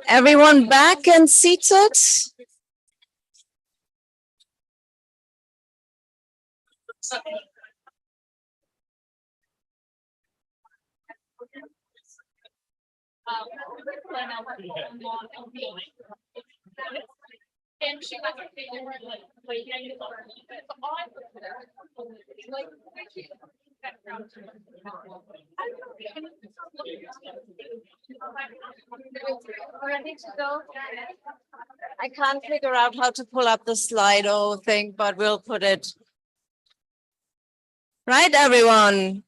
Everyone back and seated? I can't figure out how to pull up the Slido thing, but we'll put it. Right, everyone?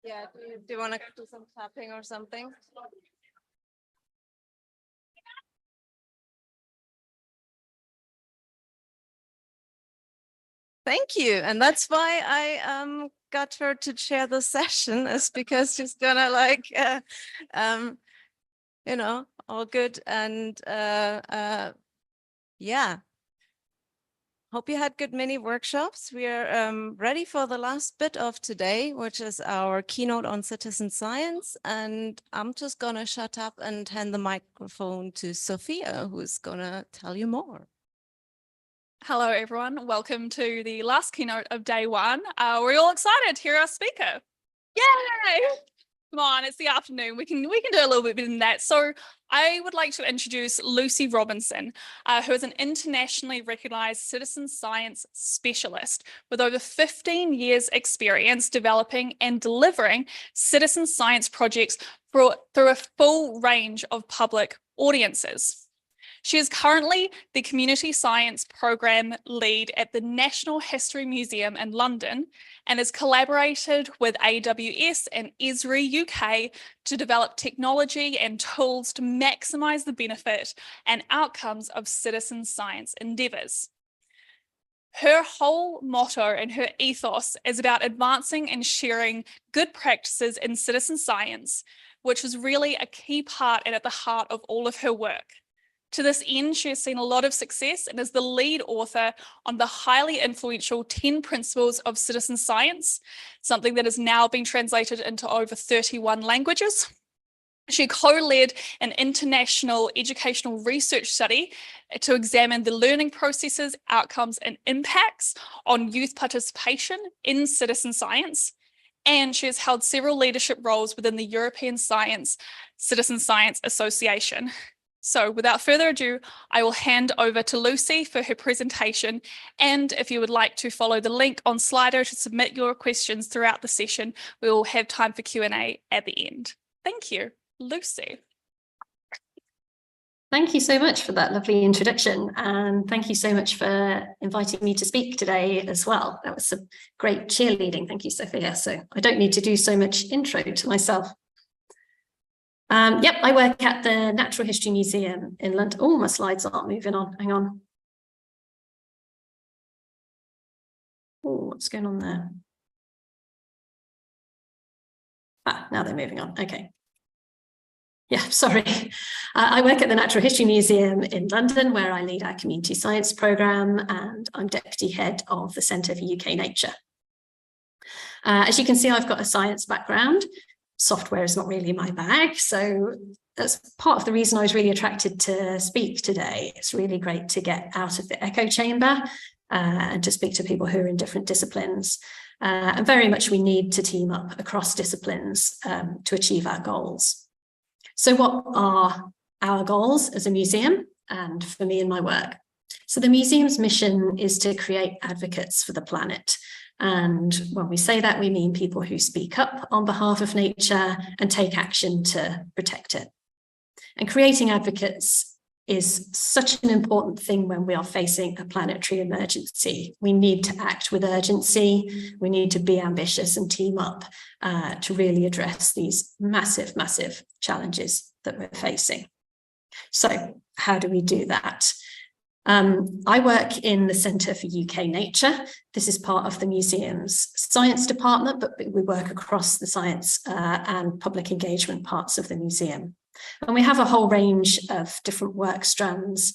Yeah, do you want to do some clapping or something? Thank you. And that's why I got her to chair the session, is because she's gonna like, you know, all good. And yeah. Hope you had good mini workshops. We are ready for the last bit of today, which is our keynote on citizen science. And I'm just gonna shut up and hand the microphone to Sophia, who's gonna tell you more. Hello, everyone. Welcome to the last keynote of day one. We're all excited to hear our speaker. Yay! Come on, it's the afternoon. We can do a little bit better than that. So I would like to introduce Lucy Robinson, who is an internationally recognized citizen science specialist with over 15 years experience developing and delivering citizen science projects through a full range of public audiences. She is currently the Community Science Program Lead at the National History Museum in London and has collaborated with AWS and Esri UK to develop technology and tools to maximise the benefit and outcomes of citizen science endeavours. Her whole motto and her ethos is about advancing and sharing good practices in citizen science, which is really a key part and at the heart of all of her work. To this end, she has seen a lot of success and is the lead author on the highly influential 10 Principles of Citizen Science, something that has now been translated into over 31 languages. She co-led an international educational research study to examine the learning processes, outcomes, and impacts on youth participation in citizen science. And she has held several leadership roles within the European Citizen Science Association. So without further ado, I will hand over to Lucy for her presentation. And if you would like to follow the link on Slido to submit your questions throughout the session, we will have time for Q&A at the end. Thank you. Lucy. Thank you so much for that lovely introduction. And thank you so much for inviting me to speak today as well. That was some great cheerleading. Thank you, Sophia. So I don't need to do so much intro to myself. Yep, I work at the Natural History Museum in London. Oh, my slides aren't moving on. Hang on. Oh, what's going on there? Ah, now they're moving on. Okay. Yeah, sorry. I work at the Natural History Museum in London, where I lead our community science programme, and I'm deputy head of the Centre for UK Nature. As you can see, I've got a science background. Software is not really my bag, so that's part of the reason I was really attracted to speak today. It's really great to get out of the echo chamber and to speak to people who are in different disciplines. And very much we need to team up across disciplines to achieve our goals. So what are our goals as a museum and for me in my work? So the museum's mission is to create advocates for the planet. And when we say that, we mean people who speak up on behalf of nature and take action to protect it. And creating advocates is such an important thing when we are facing a planetary emergency. We need to act with urgency. We need to be ambitious and team up to really address these massive, massive challenges that we're facing. So how do we do that? I work in the Centre for UK Nature. This is part of the museum's science department, but we work across the science and public engagement parts of the museum. And we have a whole range of different work strands,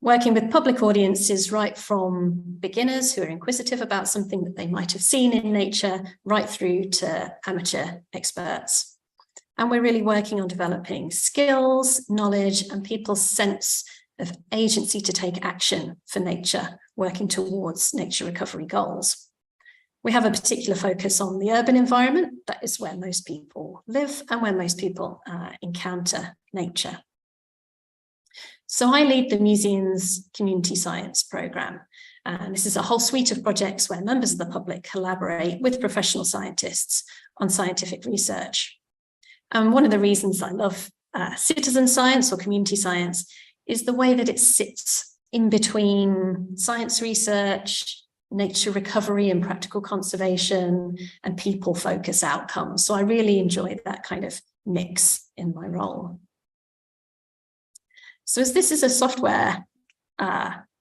working with public audiences right from beginners who are inquisitive about something that they might have seen in nature, right through to amateur experts. And we're really working on developing skills, knowledge, and people's sense of agency to take action for nature, working towards nature recovery goals. We have a particular focus on the urban environment. That is where most people live and where most people encounter nature. So I lead the museum's community science programme. And this is a whole suite of projects where members of the public collaborate with professional scientists on scientific research. And one of the reasons I love citizen science or community science is the way that it sits in between science research, nature recovery and practical conservation, and people focus outcomes. So I really enjoy that kind of mix in my role. So as this is a software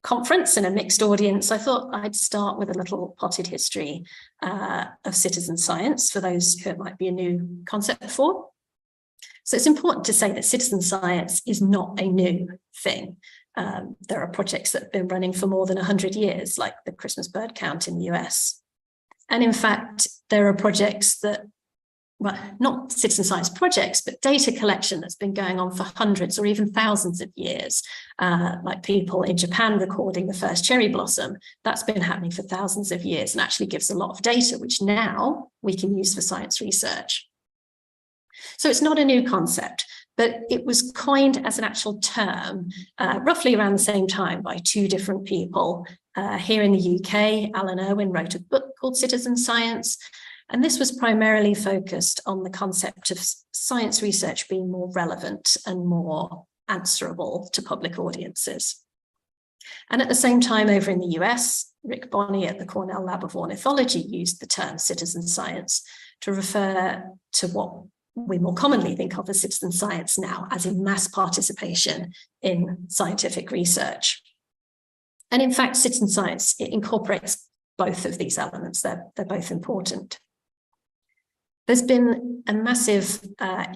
conference and a mixed audience, I thought I'd start with a little potted history of citizen science for those who it might be a new concept for. So it's important to say that citizen science is not a new thing. There are projects that have been running for more than 100 years, like the Christmas bird count in the US. And in fact, there are projects that, well, not citizen science projects, but data collection that's been going on for hundreds or even thousands of years, like people in Japan recording the first cherry blossom. That's been happening for thousands of years and actually gives a lot of data, which now we can use for science research. So it's not a new concept, but it was coined as an actual term roughly around the same time by two different people. Here in the UK, Alan Irwin wrote a book called Citizen Science, and this was primarily focused on the concept of science research being more relevant and more answerable to public audiences. And at the same time, over in the US, Rick Bonney at the Cornell Lab of Ornithology used the term citizen science to refer to what we more commonly think of as citizen science now, as in mass participation in scientific research. And in fact, citizen science, it incorporates both of these elements. They're both important. There's been a massive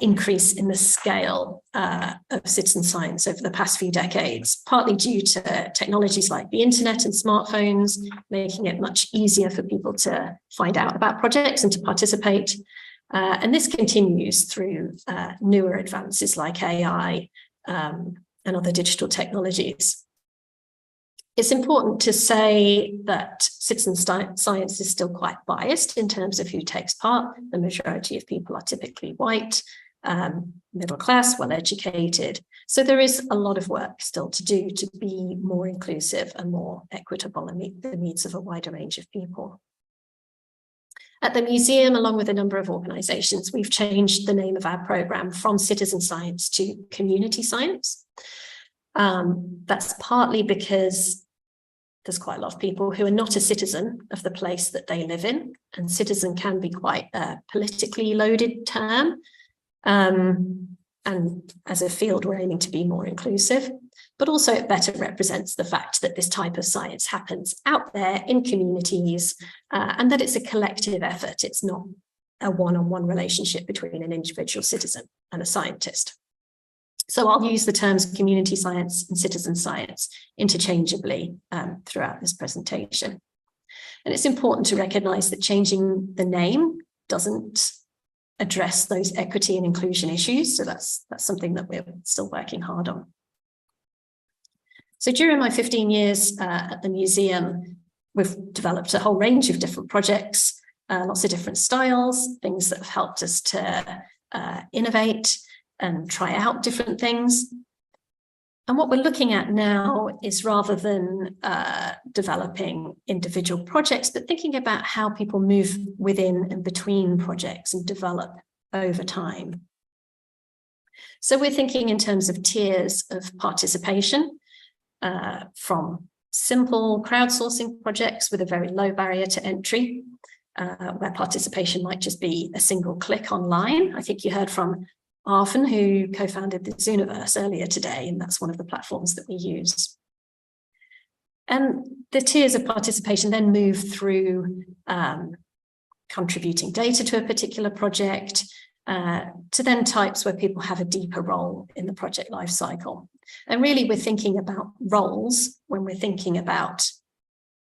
increase in the scale of citizen science over the past few decades, partly due to technologies like the internet and smartphones, making it much easier for people to find out about projects and to participate. And this continues through newer advances like AI and other digital technologies. It's important to say that citizen science is still quite biased in terms of who takes part. The majority of people are typically white, middle class, well-educated. So there is a lot of work still to do to be more inclusive and more equitable and meet the needs of a wider range of people. At the museum, along with a number of organisations, we've changed the name of our programme from citizen science to community science. That's partly because there's quite a lot of people who are not a citizen of the place that they live in, and citizen can be quite a politically loaded term. And as a field, we're aiming to be more inclusive, but also it better represents the fact that this type of science happens out there in communities and that it's a collective effort. It's not a one-on-one relationship between an individual citizen and a scientist. So I'll use the terms community science and citizen science interchangeably throughout this presentation. And it's important to recognise that changing the name doesn't address those equity and inclusion issues. So that's something that we're still working hard on. So during my 15 years at the museum, we've developed a whole range of different projects, lots of different styles, things that have helped us to innovate and try out different things. And what we're looking at now is, rather than developing individual projects, but thinking about how people move within and between projects and develop over time. So we're thinking in terms of tiers of participation, from simple crowdsourcing projects with a very low barrier to entry, where participation might just be a single click online. I think you heard from Arfan, who co-founded the Zooniverse earlier today, and that's one of the platforms that we use. And the tiers of participation then move through contributing data to a particular project, to then types where people have a deeper role in the project lifecycle. And really, we're thinking about roles when we're thinking about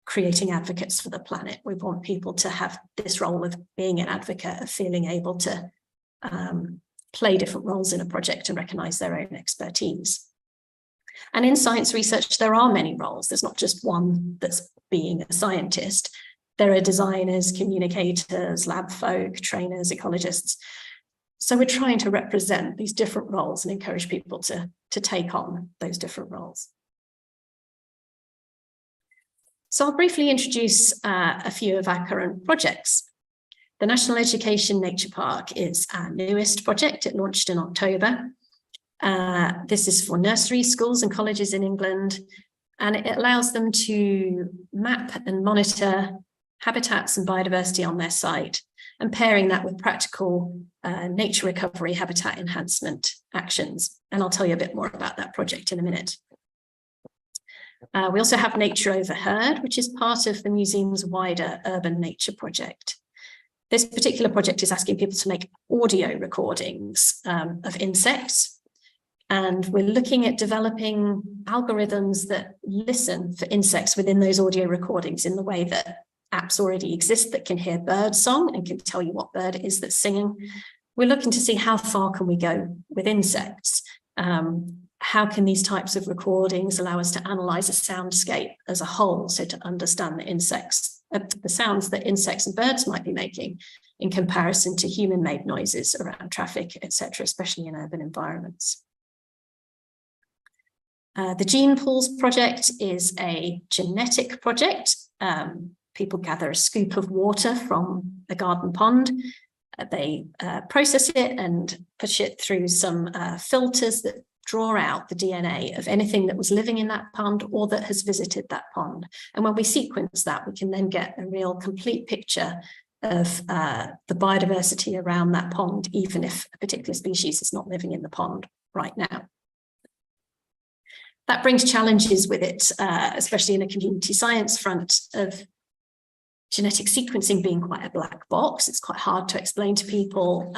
creating advocates for the planet. We want people to have this role of being an advocate, of feeling able to play different roles in a project and recognize their own expertise. And in science research, there are many roles. There's not just one that's being a scientist. There are designers, communicators, lab folk, trainers, ecologists. So we're trying to represent these different roles and encourage people to take on those different roles. So I'll briefly introduce a few of our current projects. The National Education Nature Park is our newest project. It launched in October. This is for nursery schools and colleges in England, and it allows them to map and monitor habitats and biodiversity on their site, and pairing that with practical nature recovery habitat enhancement actions. And I'll tell you a bit more about that project in a minute. We also have Nature Overheard, which is part of the museum's wider urban nature project. This particular project is asking people to make audio recordings of insects. And we're looking at developing algorithms that listen for insects within those audio recordings in the way that apps already exist that can hear bird song and can tell you what bird it is that's singing. We're looking to see how far can we go with insects. How can these types of recordings allow us to analyze a soundscape as a whole, so to understand the sounds that insects and birds might be making in comparison to human-made noises around traffic, etc., especially in urban environments. The Gene Pools project is a genetic project. People gather a scoop of water from a garden pond. They process it and push it through some filters that draw out the DNA of anything that was living in that pond or that has visited that pond. And when we sequence that, we can then get a real complete picture of the biodiversity around that pond, even if a particular species is not living in the pond right now. That brings challenges with it, especially in a community science front, of genetic sequencing being quite a black box. It's quite hard to explain to people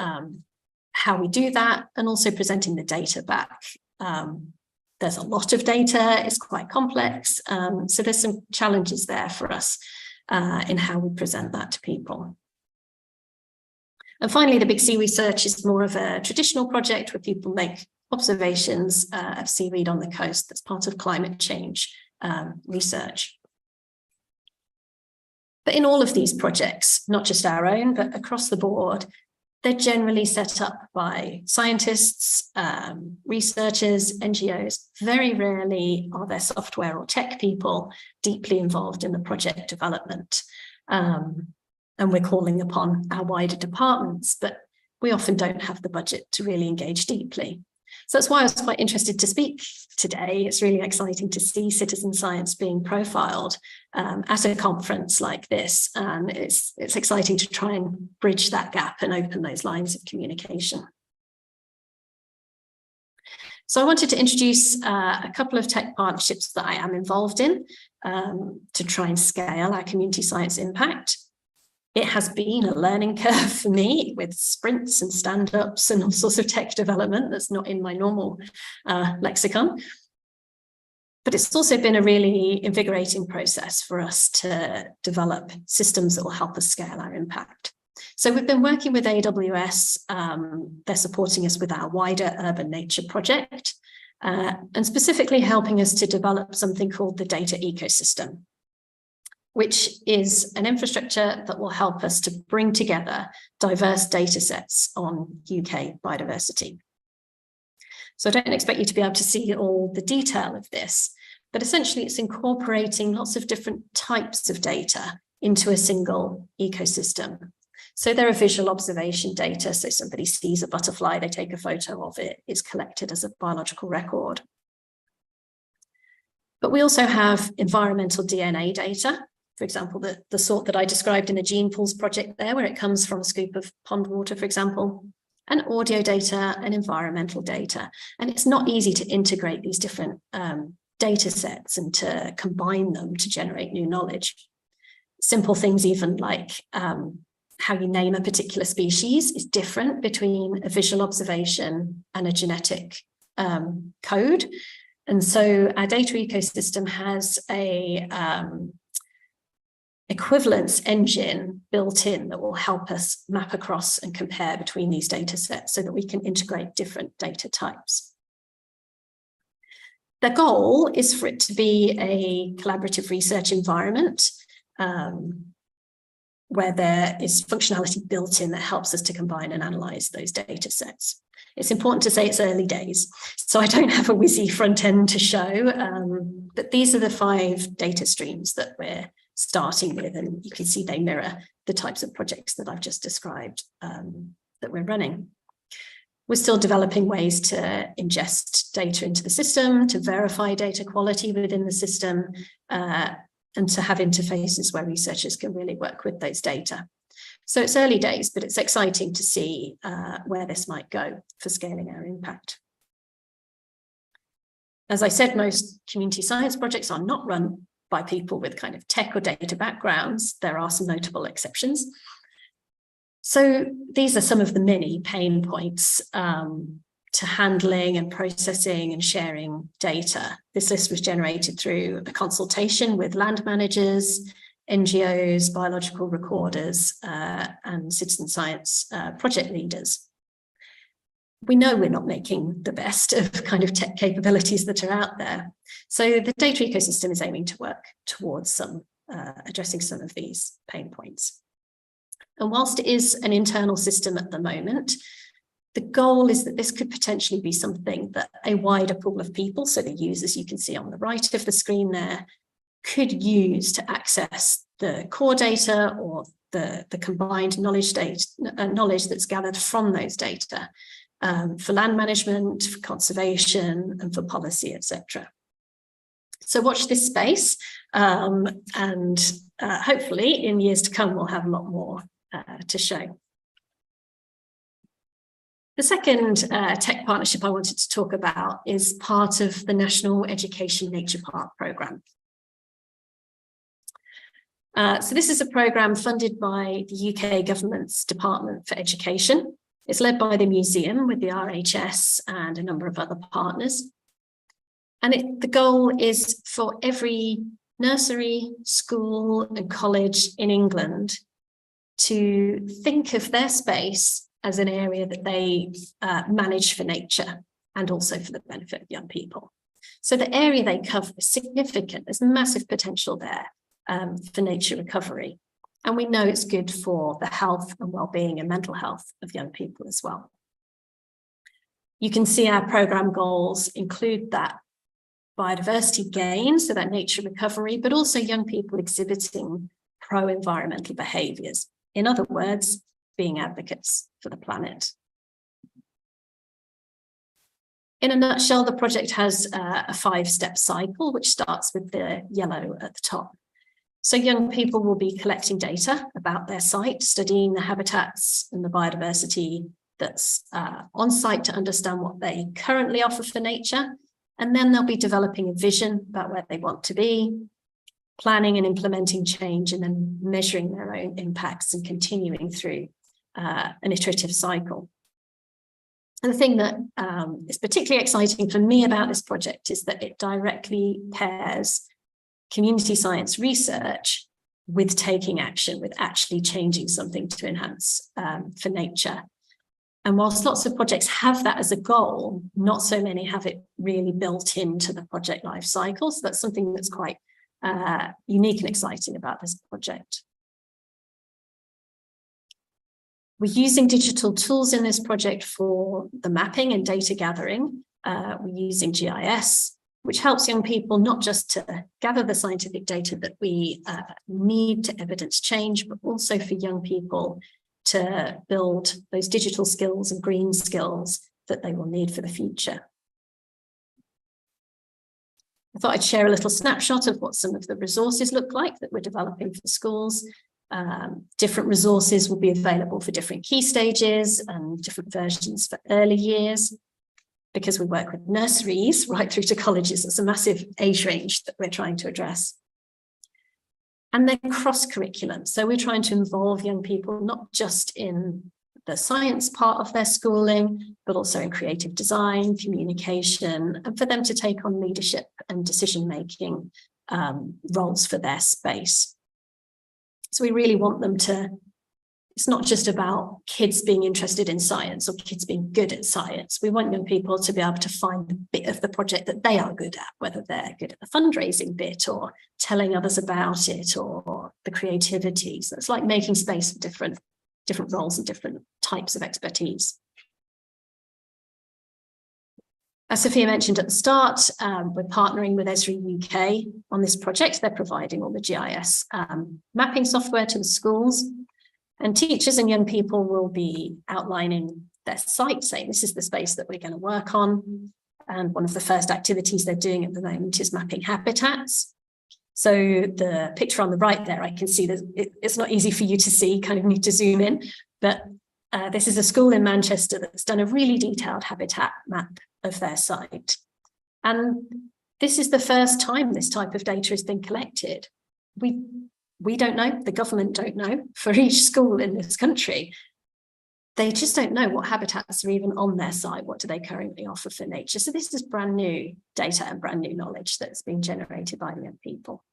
how we do that, and also presenting the data back. There's a lot of data, it's quite complex. So there's some challenges there for us in how we present that to people. And finally, the Big Sea Research is more of a traditional project where people make observations of seaweed on the coast. That's part of climate change research. But in all of these projects, not just our own, but across the board, they're generally set up by scientists, researchers, NGOs. Very rarely are there software or tech people deeply involved in the project development. And we're calling upon our wider departments, but we often don't have the budget to really engage deeply. So that's why I was quite interested to speak today. It's really exciting to see citizen science being profiled at a conference like this. And it's exciting to try and bridge that gap and open those lines of communication. So I wanted to introduce a couple of tech partnerships that I am involved in to try and scale our community science impact. It has been a learning curve for me with sprints and stand-ups and all sorts of tech development that's not in my normal lexicon. But it's also been a really invigorating process for us to develop systems that will help us scale our impact. So we've been working with AWS. They're supporting us with our wider urban nature project, and specifically helping us to develop something called the data ecosystem, which is an infrastructure that will help us to bring together diverse data sets on UK biodiversity. So I don't expect you to be able to see all the detail of this, but essentially it's incorporating lots of different types of data into a single ecosystem. So there are visual observation data. So somebody sees a butterfly, they take a photo of it, it's collected as a biological record. But we also have environmental DNA data. For example, the sort that I described in the Gene Pools project there, where it comes from a scoop of pond water, for example, and audio data and environmental data. And it's not easy to integrate these different data sets and to combine them to generate new knowledge. Simple things even like how you name a particular species is different between a visual observation and a genetic code. And so our data ecosystem has a equivalence engine built in that will help us map across and compare between these data sets so that we can integrate different data types. The goal is for it to be a collaborative research environment where there is functionality built in that helps us to combine and analyze those data sets. It's important to say it's early days, so I don't have a whizzy front end to show, but these are the 5 data streams that we're starting with, and you can see they mirror the types of projects that I've just described that we're running. We're still developing ways to ingest data into the system, to verify data quality within the system, and to have interfaces where researchers can really work with those data. So it's early days, but it's exciting to see where this might go for scaling our impact. As I said, most community science projects are not run by people with kind of tech or data backgrounds. There are some notable exceptions. So these are some of the many pain points to handling and processing and sharing data. This list was generated through a consultation with land managers, NGOs, biological recorders, and citizen science project leaders. We know we're not making the best of kind of tech capabilities that are out there. So the data ecosystem is aiming to work towards addressing some of these pain points. And whilst it is an internal system at the moment, the goal is that this could potentially be something that a wider pool of people, so the users you can see on the right of the screen there, could use to access the core data or the combined knowledge that's gathered from those data. For land management, for conservation, and for policy, etc. So watch this space, and hopefully in years to come, we'll have a lot more to show. The second tech partnership I wanted to talk about is part of the National Education Nature Park programme. So this is a programme funded by the UK government's Department for Education. It's led by the museum with the RHS and a number of other partners. And the goal is for every nursery, school and college in England to think of their space as an area that they manage for nature and also for the benefit of young people. So the area they cover is significant. There's massive potential there for nature recovery. And we know it's good for the health and well-being and mental health of young people as well. You can see our programme goals include that biodiversity gain, so that nature recovery, but also young people exhibiting pro-environmental behaviours. In other words, being advocates for the planet. In a nutshell, the project has a 5-step cycle, which starts with the yellow at the top. So young people will be collecting data about their site, studying the habitats and the biodiversity that's on site to understand what they currently offer for nature. And then they'll be developing a vision about where they want to be, planning and implementing change, and then measuring their own impacts and continuing through an iterative cycle. And the thing that is particularly exciting for me about this project is that it directly pairs community science research with taking action, with actually changing something to enhance for nature. And whilst lots of projects have that as a goal, not so many have it really built into the project life cycle. So that's something that's quite unique and exciting about this project. We're using digital tools in this project for the mapping and data gathering. We're using GIS, which helps young people not just to gather the scientific data that we need to evidence change, but also for young people to build those digital skills and green skills that they will need for the future. I thought I'd share a little snapshot of what some of the resources look like that we're developing for schools. Different resources will be available for different key stages and different versions for early years. Because we work with nurseries right through to colleges, it's a massive age range that we're trying to address. And they're cross-curriculum. So we're trying to involve young people, not just in the science part of their schooling, but also in creative design, communication, and for them to take on leadership and decision-making roles for their space. So we really want them to, it's not just about kids being interested in science or kids being good at science. We want young people to be able to find the bit of the project that they are good at, whether they're good at the fundraising bit or telling others about it or the creativity. So it's like making space for different roles and different types of expertise. As Sophia mentioned at the start, we're partnering with Esri UK on this project. They're providing all the GIS mapping software to the schools. And teachers and young people will be outlining their site, saying this is the space that we're going to work on. And one of the first activities they're doing at the moment is mapping habitats. So the picture on the right there, I can see that it's not easy for you to see, kind of need to zoom in, but this is a school in Manchester that's done a really detailed habitat map of their site. And this is the first time this type of data has been collected. We don't know, the government don't know, for each school in this country. They just don't know what habitats are even on their site. What do they currently offer for nature? So this is brand new data and brand new knowledge that's being generated by the young people.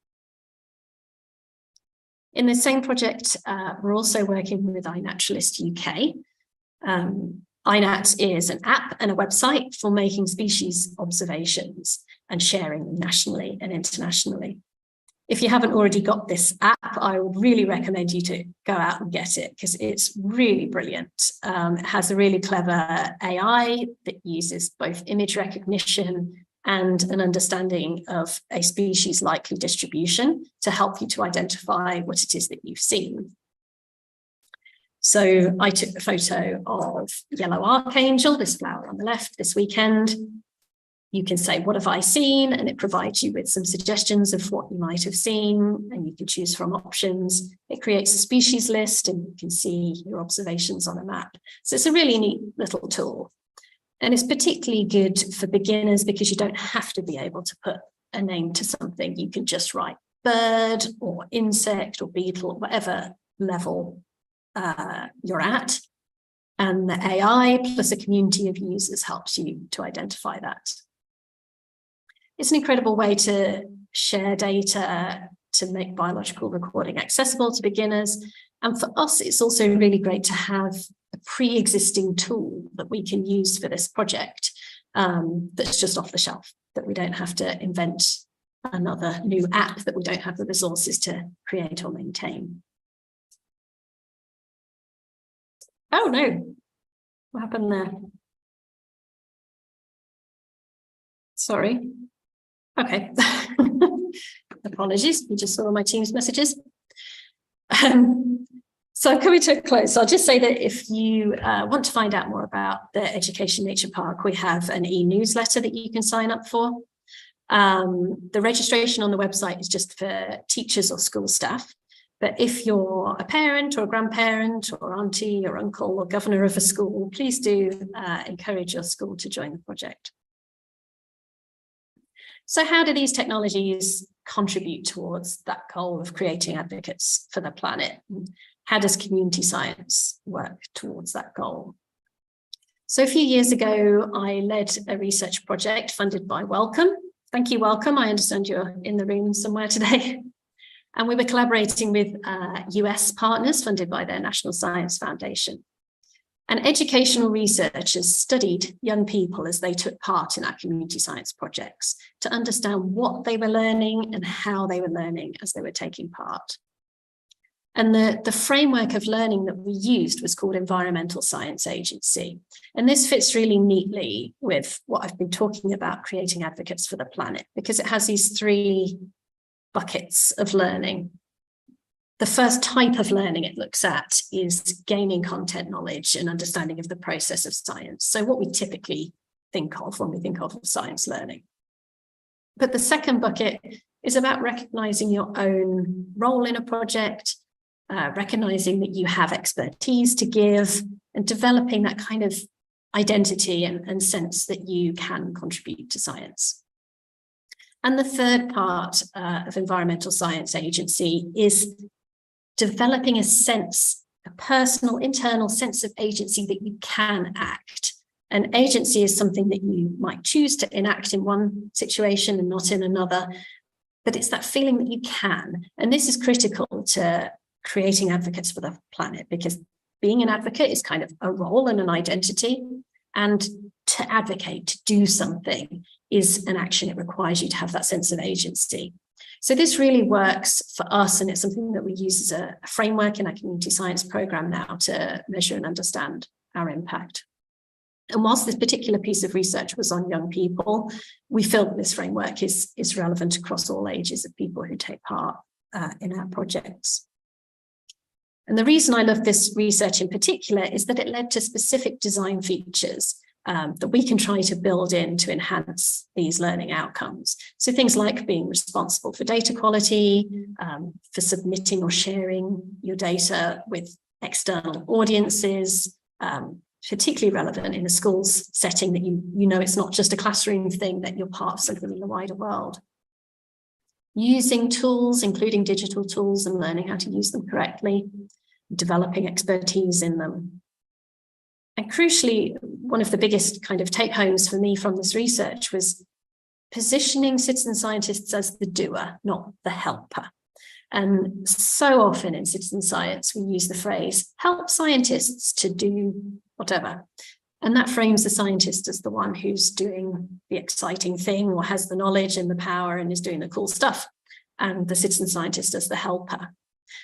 In the same project, we're also working with iNaturalist UK. iNat is an app and a website for making species observations and sharing them nationally and internationally. If you haven't already got this app, I would really recommend you to go out and get it because it's really brilliant. It has a really clever AI that uses both image recognition and an understanding of a species' likely distribution to help you to identify what it is that you've seen. So I took the photo of yellow archangel, this flower on the left, this weekend. You can say, what have I seen? And it provides you with some suggestions of what you might have seen, and you can choose from options. It creates a species list and you can see your observations on a map. So it's a really neat little tool. And it's particularly good for beginners because you don't have to be able to put a name to something. You can just write bird or insect or beetle, or whatever level you're at. And the AI plus a community of users helps you to identify that. It's an incredible way to share data, to make biological recording accessible to beginners. And for us, it's also really great to have a pre-existing tool that we can use for this project that's just off the shelf, that we don't have to invent another new app that we don't have the resources to create or maintain. Oh no, what happened there? Sorry. Okay, apologies, we just saw my team's messages. So I'm coming to a close. So I'll just say that if you want to find out more about the Education Nature Park, we have an e-newsletter that you can sign up for. The registration on the website is just for teachers or school staff. But if you're a parent or a grandparent or auntie or uncle or governor of a school, please do encourage your school to join the project. So how do these technologies contribute towards that goal of creating advocates for the planet? How does community science work towards that goal? So a few years ago, I led a research project funded by Wellcome. Thank you, Wellcome. I understand you're in the room somewhere today. And we were collaborating with US partners funded by their National Science Foundation. And educational researchers studied young people as they took part in our community science projects to understand what they were learning and how they were learning as they were taking part. And the framework of learning that we used was called Environmental Science Agency. And this fits really neatly with what I've been talking about, creating advocates for the planet, because it has these three buckets of learning. The first type of learning it looks at is gaining content knowledge and understanding of the process of science. So what we typically think of when we think of science learning. But the second bucket is about recognizing your own role in a project, recognizing that you have expertise to give and developing that kind of identity and sense that you can contribute to science. And the third part of environmental science agency is developing a personal, internal sense of agency that you can act. And agency is something that you might choose to enact in one situation and not in another, but it's that feeling that you can. And this is critical to creating advocates for the planet, because being an advocate is kind of a role and an identity. And to advocate, to do something, is an action. It requires you to have that sense of agency. So this really works for us, and it's something that we use as a framework in our community science program now to measure and understand our impact. And whilst this particular piece of research was on young people, we feel that this framework is relevant across all ages of people who take part in our projects. And the reason I love this research in particular is that it led to specific design features that we can try to build in to enhance these learning outcomes. So things like being responsible for data quality, for submitting or sharing your data with external audiences, particularly relevant in a schools setting that you know it's not just a classroom thing, that you're part of something in the wider world. Using tools, including digital tools, and learning how to use them correctly, developing expertise in them. And crucially, one of the biggest kind of take-homes for me from this research was positioning citizen scientists as the doer, not the helper. And so often in citizen science, we use the phrase, help scientists to do whatever. And that frames the scientist as the one who's doing the exciting thing or has the knowledge and the power and is doing the cool stuff, and the citizen scientist as the helper.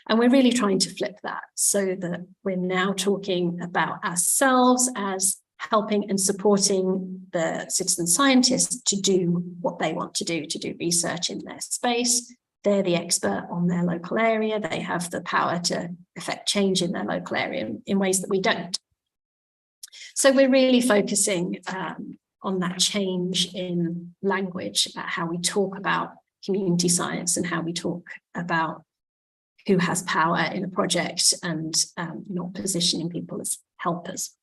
And we're really trying to flip that so that we're now talking about ourselves as helping and supporting the citizen scientists to do what they want to do research in their space. They're the expert on their local area. They have the power to affect change in their local area in ways that we don't. So we're really focusing on that change in language, about how we talk about community science and how we talk about who has power in a project, and not positioning people as helpers.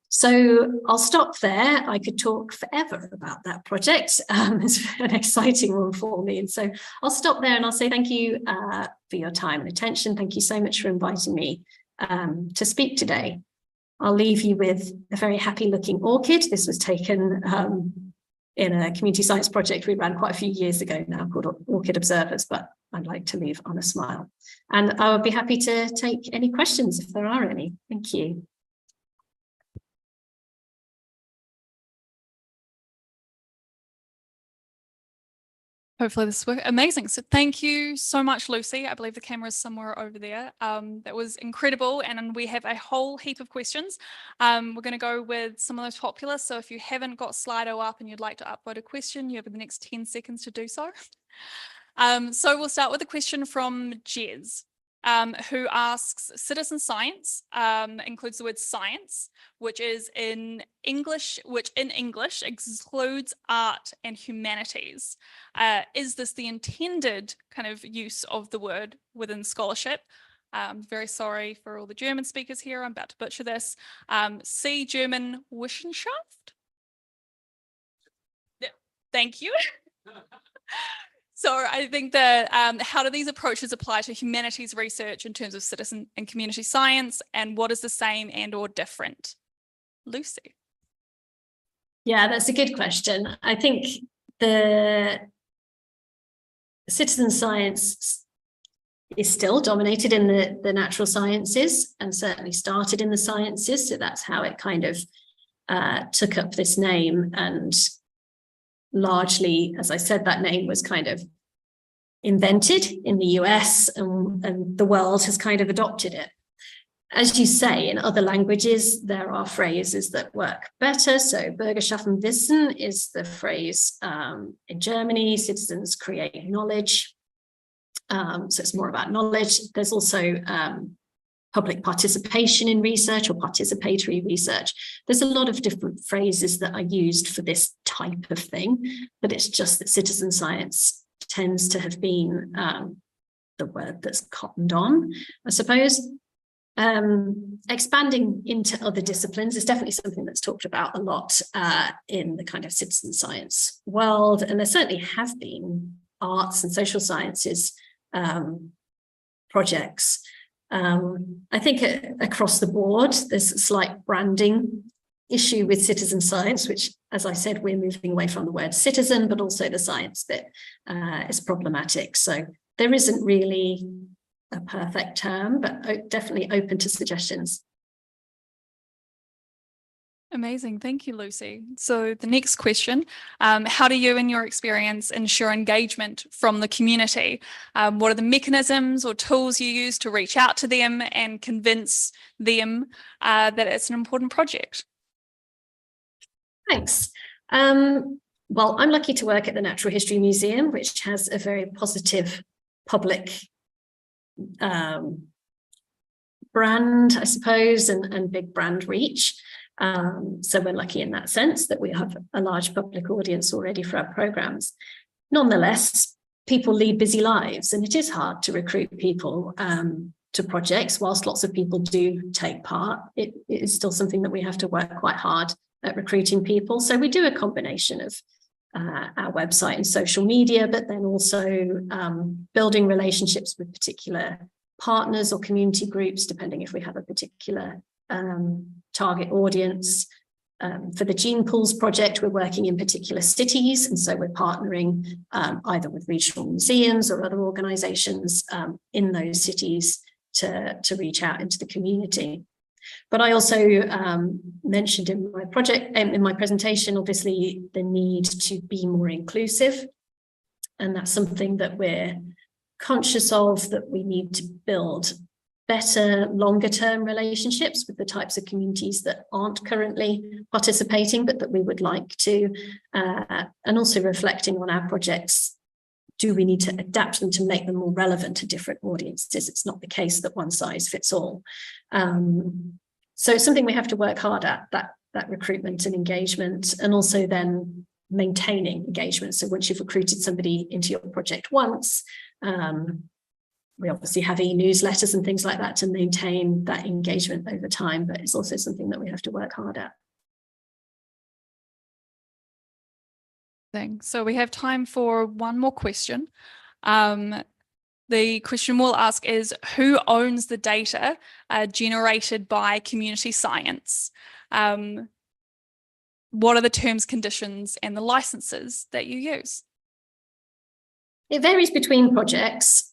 So I'll stop there. I could talk forever about that project. It's an exciting one for me. And so I'll stop there and I'll say thank you for your time and attention. Thank you so much for inviting me to speak today. I'll leave you with a very happy looking orchid. This was taken in a community science project we ran quite a few years ago now called Orchid Observers, but I'd like to leave on a smile. And I would be happy to take any questions if there are any. Thank you. Hopefully this works. Amazing. So thank you so much, Lucy. I believe the camera is somewhere over there. That was incredible. And we have a whole heap of questions. We're going to go with some of those popular. So if you haven't got Slido up and you'd like to upload a question, you have the next 10 seconds to do so. So we'll start with a question from Jez, who asks, citizen science includes the word science, which in English excludes art and humanities. Is this the intended kind of use of the word within scholarship? Very sorry for all the German speakers here. I'm about to butcher this. C German Wissenschaft. Yeah, thank you. So I think that how do these approaches apply to humanities research in terms of citizen and community science, and what is the same and or different? Lucy. Yeah, that's a good question. I think the citizen science is still dominated in the natural sciences, and certainly started in the sciences. So that's how it kind of took up this name. And largely, as I said, that name was kind of invented in the US, and the world has kind of adopted it. As you say, in other languages, there are phrases that work better. So Bürgerschaften is the phrase in Germany, citizens create knowledge. So it's more about knowledge. There's also public participation in research or participatory research. There's a lot of different phrases that are used for this type of thing, but it's just that citizen science tends to have been the word that's cottoned on, I suppose. Expanding into other disciplines is definitely something that's talked about a lot in the kind of citizen science world, and there certainly have been arts and social sciences projects. I think across the board, there's a slight branding issue with citizen science, which, as I said, we're moving away from the word citizen, but also the science bit is problematic. So there isn't really a perfect term, but definitely open to suggestions. Amazing. Thank you, Lucy. So the next question, how do you, in your experience, ensure engagement from the community? What are the mechanisms or tools you use to reach out to them and convince them that it's an important project? Thanks. Well, I'm lucky to work at the Natural History Museum, which has a very positive public brand, I suppose, and big brand reach. So we're lucky in that sense that we have a large public audience already for our programs. Nonetheless, people lead busy lives, and it is hard to recruit people to projects. Whilst lots of people do take part, it is still something that we have to work quite hard at recruiting people. So we do a combination of our website and social media, but then also building relationships with particular partners or community groups, depending if we have a particular target audience. For the Gene Pools project, we're working in particular cities, and so we're partnering either with regional museums or other organisations in those cities to reach out into the community. But I also mentioned in my project, in my presentation, obviously the need to be more inclusive, and that's something that we're conscious of, that we need to build better longer-term relationships with the types of communities that aren't currently participating, but that we would like to, and also reflecting on our projects. Do we need to adapt them to make them more relevant to different audiences? It's not the case that one size fits all. So it's something we have to work hard at, that recruitment and engagement, and also then maintaining engagement. So once you've recruited somebody into your project once, we obviously have e-newsletters and things like that to maintain that engagement over time, but it's also something that we have to work hard at. So we have time for one more question. The question we'll ask is, who owns the data generated by community science? What are the terms, conditions, and the licenses that you use? It varies between projects.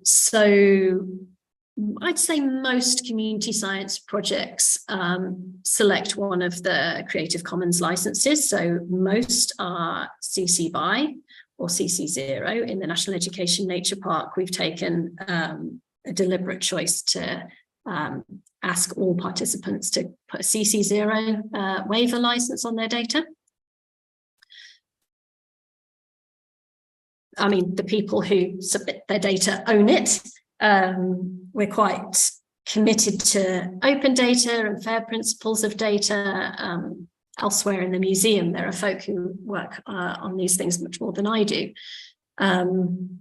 So I'd say most community science projects select one of the Creative Commons licenses. So most are CC BY or CC0. In the National Education Nature Park, we've taken a deliberate choice to ask all participants to put a CC0 waiver license on their data. I mean, the people who submit their data own it. We're quite committed to open data and fair principles of data. Elsewhere in the museum, there are folk who work on these things much more than I do. In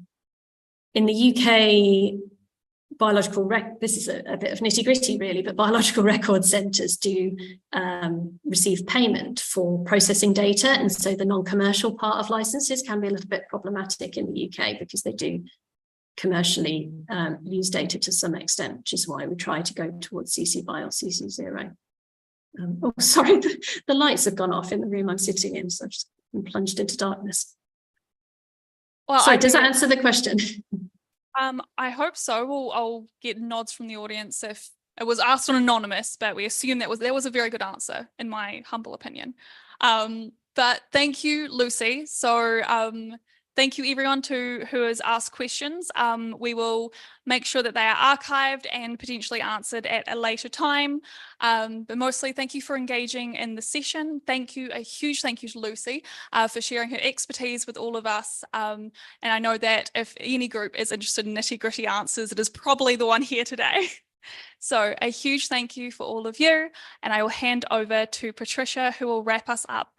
the UK, this is a bit of nitty-gritty really, but biological record centres do receive payment for processing data, and so the non-commercial part of licenses can be a little bit problematic in the UK because they do commercially use data to some extent, which is why we try to go towards CC BY or CC0. Oh, sorry, the lights have gone off in the room I'm sitting in, so I've just been plunged into darkness. Well, sorry, does that answer the question? I hope so. I'll get nods from the audience if it was asked on anonymous, but we assume that was a very good answer, in my humble opinion. But thank you, Lucy. So thank you everyone who has asked questions. We will make sure that they are archived and potentially answered at a later time. But mostly thank you for engaging in the session. A huge thank you to Lucy for sharing her expertise with all of us. And I know that if any group is interested in nitty-gritty answers, it is probably the one here today. So a huge thank you for all of you. And I will hand over to Patricia, who will wrap us up.